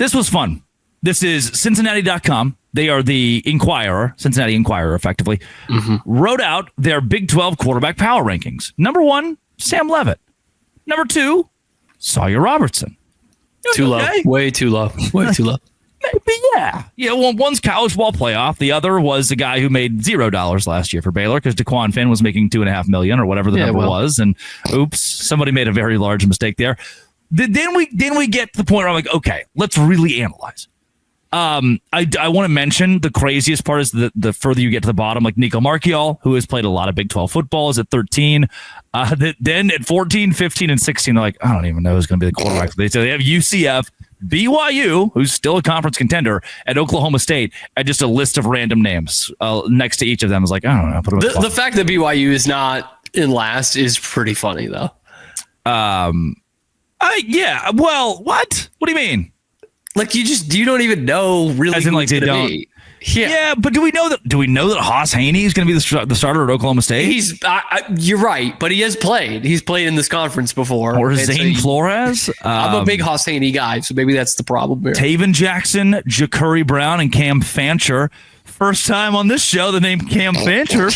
This was fun. This is Cincinnati.com. They are the Inquirer, Cincinnati Inquirer, effectively, wrote out their Big 12 quarterback power rankings. Number 1, Sam Leavitt. Number 2, Sawyer Robertson. Too low. Way too low. Way too low. Maybe, yeah. Yeah, well, one's college ball playoff. The other was a guy who made $0 last year for Baylor because DeQuan Finn was making $2.5 million or whatever the number was. And oops, somebody made a very large mistake there. Then we get to the point where I'm like, okay, let's really analyze. I want to mention the craziest part is the further you get to the bottom, like Nico Marchiol, who has played a lot of Big 12 football, is at 13. Then at 14, 15, and 16, they're like, I don't even know who's going to be the quarterback. So they have UCF, BYU, who's still a conference contender, at Oklahoma State, and just a list of random names next to each of them is like, I don't know. The fact that BYU is not in last is pretty funny, though. Yeah. Well, what? What do you mean? Like you don't even know really. As in, like they don't. Yeah, but do we know that Haas Haney is going to be the starter at Oklahoma State? You're right, but he has played. He's played in this conference before. Or Zane Flores. I'm a big Haas Haney guy, so maybe that's the problem here. Taven Jackson, Ja'Cory Brown, and Cam Fancher. First time on this show, the name Cam Fancher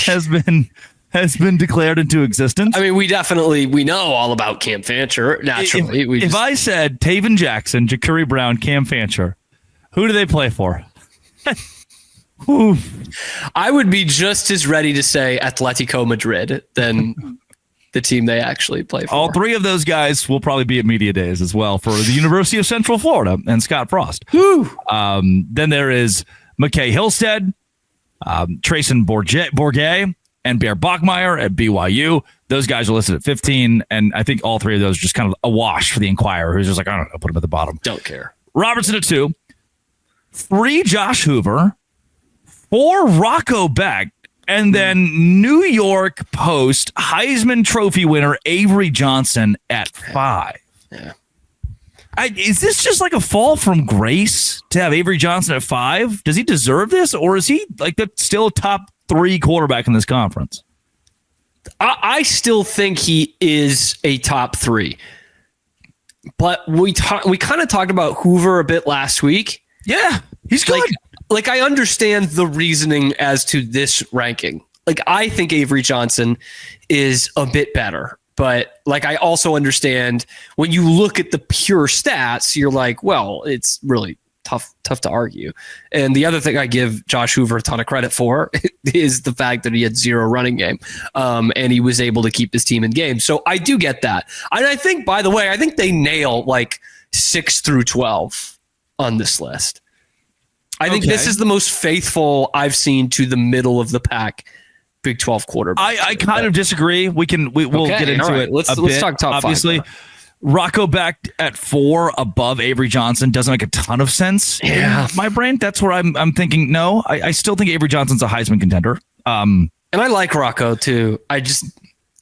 has been declared into existence. I mean, we know all about Cam Fancher, naturally. If I said Taven Jackson, Ja'Cory Brown, Cam Fancher, who do they play for? I would be just as ready to say Atletico Madrid than the team they actually play for. All three of those guys will probably be at media days as well for the University of Central Florida and Scott Frost. Then there is McKay Hillstead, Trayson Bourget, and Bear Bachmeier at BYU. Those guys are listed at 15, and I think all three of those are just kind of a wash for the Inquirer, who's just like, I don't know, put him at the bottom. Don't care. Robertson at 2, 3 Josh Hoover, 4 Roco Beck, and then New York Post Heisman Trophy winner Avery Johnson at 5. Yeah. Is this just like a fall from grace to have Avery Johnson at 5? Does he deserve this, or is he like still a top 3 quarterback in this conference? I still think he is a top 3, but we kind of talked about Hoover a bit last week. Yeah, he's good. Like I understand the reasoning as to this ranking. Like I think Avery Johnson is a bit better, but like I also understand when you look at the pure stats, you're like, well, it's really tough to argue. And the other thing I give Josh Hoover a ton of credit for is the fact that he had 0 running game, and he was able to keep his team in game. So I do get that. And I think, by the way, I think they nail like 6 through 12 on this list. I think this is the most faithful I've seen to the middle of the pack Big 12 quarterback. I kind of disagree. We'll get into it. Let's talk top 5. Obviously, Roco Beck at 4 above Avery Johnson doesn't make a ton of sense in my brain. That's where I'm thinking, no, I still think Avery Johnson's a Heisman contender. And I like Roco too. I just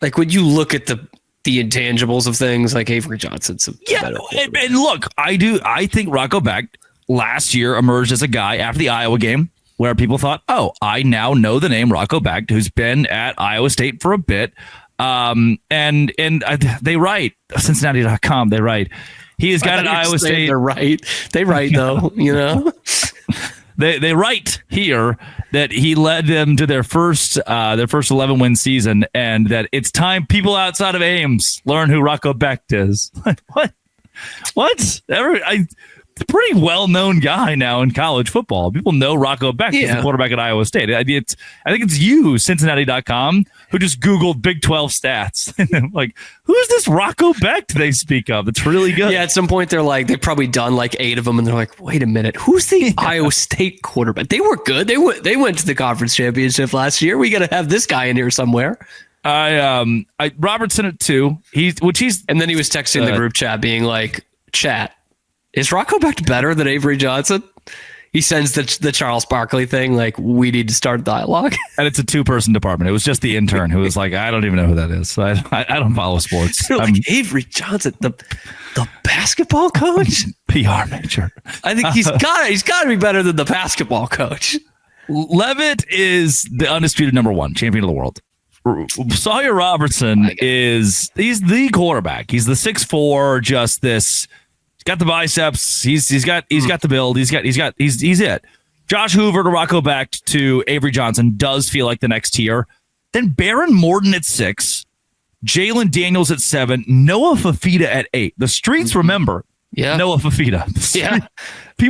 like when you look at the intangibles of things, like Avery Johnson's better. And look, I think Roco Beck last year emerged as a guy after the Iowa game where people thought, oh, I now know the name Roco Beck, who's been at Iowa State for a bit. And they write, Cincinnati.com, they write, he has got an Iowa State. They're right. They write, though, you know. They write here that he led them to their first 11-win season, and that it's time people outside of Ames learn who Roco Beck is. What? A pretty well-known guy now in college football. People know Roco Beck is the quarterback at Iowa State. I think it's you, Cincinnati.com, who just Googled Big 12 stats. Like, who's this Roco Beck they speak of? It's really good. Yeah, at some point they've probably done like 8 of them, and they're like, wait a minute, who's the Iowa State quarterback? They were good. They went to the conference championship last year. We got to have this guy in here somewhere. Robertson at 2. And then he was texting the group chat being like, chat, is Roco Beck better than Avery Johnson? He sends the Charles Barkley thing, like, we need to start dialogue. And it's a 2-person department. It was just the intern who was like, I don't even know who that is. So I don't follow sports. Like, Avery Johnson, the basketball coach? PR major. I think he's got to be better than the basketball coach. Leavitt is the undisputed number 1 champion of the world. Sawyer Robertson he's the quarterback. He's the 6'4", just this He's got the biceps. He's got the build. He's it. Josh Hoover to Roco Beck to Avery Johnson does feel like the next tier. Then Baron Morton at 6, Jaylen Daniels at 7, Noah Fafita at 8. The streets remember Noah Fafita. Yeah. We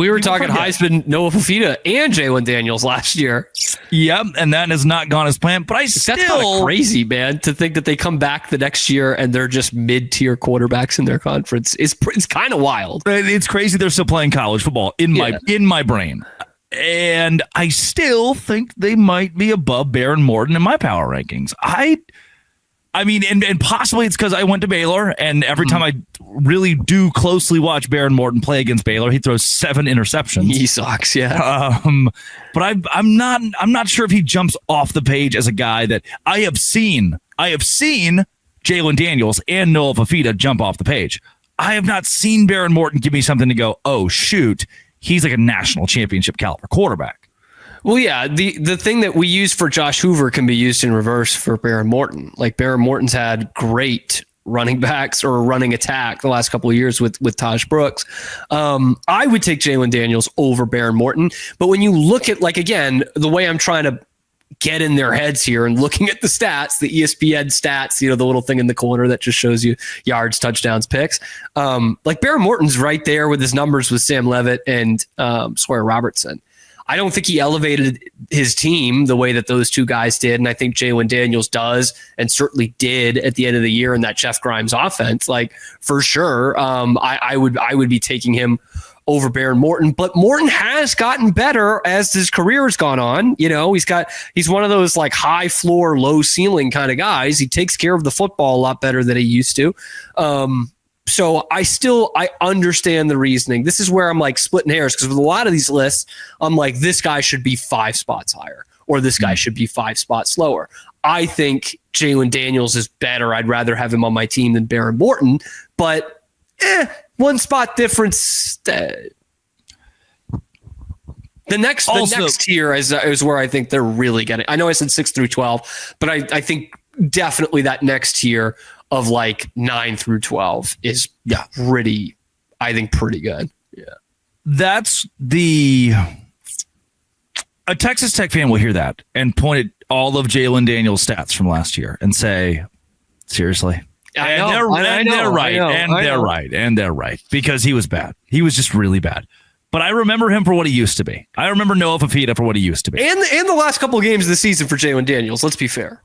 were talking Heisman, Noah Fafita, and Jaylen Daniels last year. Yep, and that has not gone as planned. But that's kind of crazy, man, to think that they come back the next year and they're just mid-tier quarterbacks in their conference. It's kind of wild. It's crazy they're still playing college football in my brain. And I still think they might be above Baron Morton in my power rankings. I mean, and possibly it's because I went to Baylor, and every time I really do closely watch Baron Morton play against Baylor, he throws 7 interceptions. He sucks, yeah. But I'm not sure if he jumps off the page as a guy that I have seen Jaylen Daniels and Noah Fafita jump off the page. I have not seen Baron Morton give me something to go, oh shoot, he's like a national championship caliber quarterback. Well, yeah, the thing that we use for Josh Hoover can be used in reverse for Baron Morton. Like Baron Morton's had great running backs or running attack the last couple of years with Taj Brooks. I would take Jaylen Daniels over Baron Morton. But when you look at, like, again, the way I'm trying to get in their heads here and looking at the stats, the ESPN stats, the little thing in the corner that just shows you yards, touchdowns, picks. Like Baron Morton's right there with his numbers with Sam Levitt and Sawyer Robertson. I don't think he elevated his team the way that those two guys did. And I think Jaylen Daniels does and certainly did at the end of the year in that Jeff Grimes offense. Like, for sure, I would be taking him over Baron Morton. But Morton has gotten better as his career has gone on. He's one of those like high floor, low ceiling kind of guys. He takes care of the football a lot better than he used to. So I understand the reasoning. This is where I'm like splitting hairs, because with a lot of these lists, I'm like, this guy should be 5 spots higher or this guy should be 5 spots lower. I think Jaylen Daniels is better. I'd rather have him on my team than Baron Morton, but 1 spot difference. The next tier is where I think they're really getting. I know I said 6 through 12, but I think definitely that next tier of like 9 through 12 is pretty good. Yeah. That's a Texas Tech fan will hear that and point at all of Jaylen Daniels' stats from last year and say, seriously? They're right because he was bad. He was just really bad. But I remember him for what he used to be. I remember Noah Fafita for what he used to be. And the last couple of games of the season for Jaylen Daniels, let's be fair.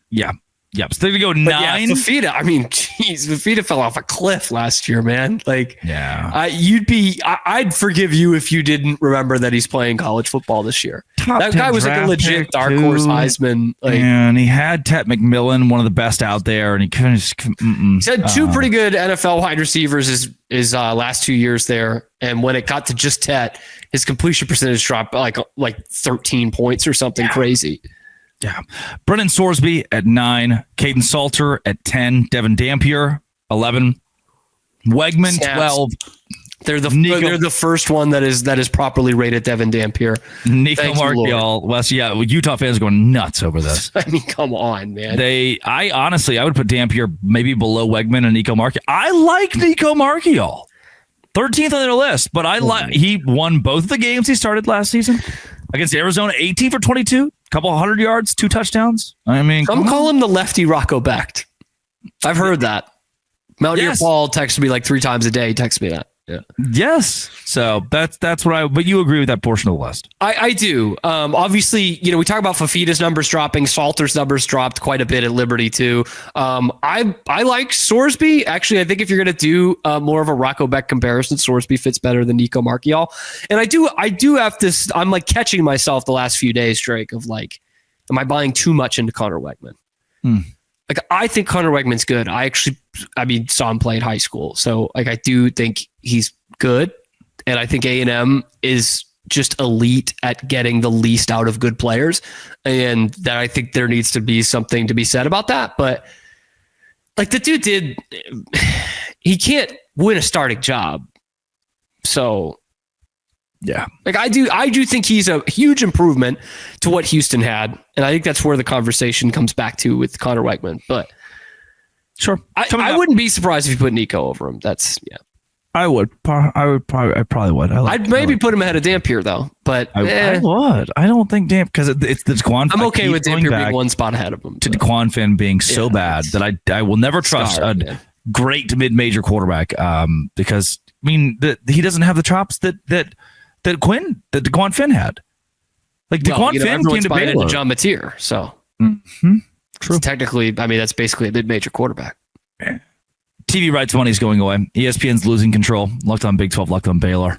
Yeah. Yep. So they're going to go 9. Yeah, Fafita. I mean, geez, Fafita fell off a cliff last year, man. Like, I'd forgive you if you didn't remember that he's playing college football this year. That guy was like a legit dark horse Heisman. Like, and he had Tet McMillan, one of the best out there, and he couldn't just. He's had 2 pretty good NFL wide receivers his last 2 years there, and when it got to just Tet, his completion percentage dropped like 13 points or something crazy. Yeah. Brendan Sorsby at 9, Caden Salter at 10, Devin Dampier 11, Wegman 12. They're the first one that is properly rated Devin Dampier. Nico Marchiol. Utah fans are going nuts over this. I mean, come on, man. I would put Dampier maybe below Wegman and Nico Marchiol. I like Nico Marchiol. 13th on their list, but he won both of the games he started last season against Arizona, 18 for 22. Couple 100 yards, 2 touchdowns. I mean, some call him the lefty Roco Beck. I've heard that. Mountaineer Paul texts me like 3 times a day. He texts me that. Yeah. Yes. So that's what but you agree with that portion of the list. I do. Obviously, we talk about Fafita's numbers dropping. Salter's numbers dropped quite a bit at Liberty too. I like Sorsby. Actually, I think if you're going to do more of a Roco Beck comparison, Sorsby fits better than Nico Marchiol. And I do have this, I'm like catching myself the last few days, Drake, of like, am I buying too much into Connor Wegman? Like, I think Connor Wegman's good. I saw him play in high school. So like, I do think he's good. And I think A&M is just elite at getting the least out of good players. And that I think there needs to be something to be said about that. But like the dude he can't win a starting job. So yeah, like I do think he's a huge improvement to what Houston had. And I think that's where the conversation comes back to with Connor Wegman. But sure, I wouldn't be surprised if you put Nico over him. That's I probably would. I'd maybe put him ahead of Dampier though, but I would. I don't think because it's the Daquan. I'm okay with Dampier being one spot ahead of him. To Daquan Finn being so bad that I will never trust a great mid-major quarterback because I mean he doesn't have the chops that Daquan Finn had. Like Daquan Finn came to Baylor. John Mateer, so true. Technically, I mean that's basically a mid-major quarterback. TV rights money is going away. ESPN's losing control. Locked on Big 12, locked on Baylor.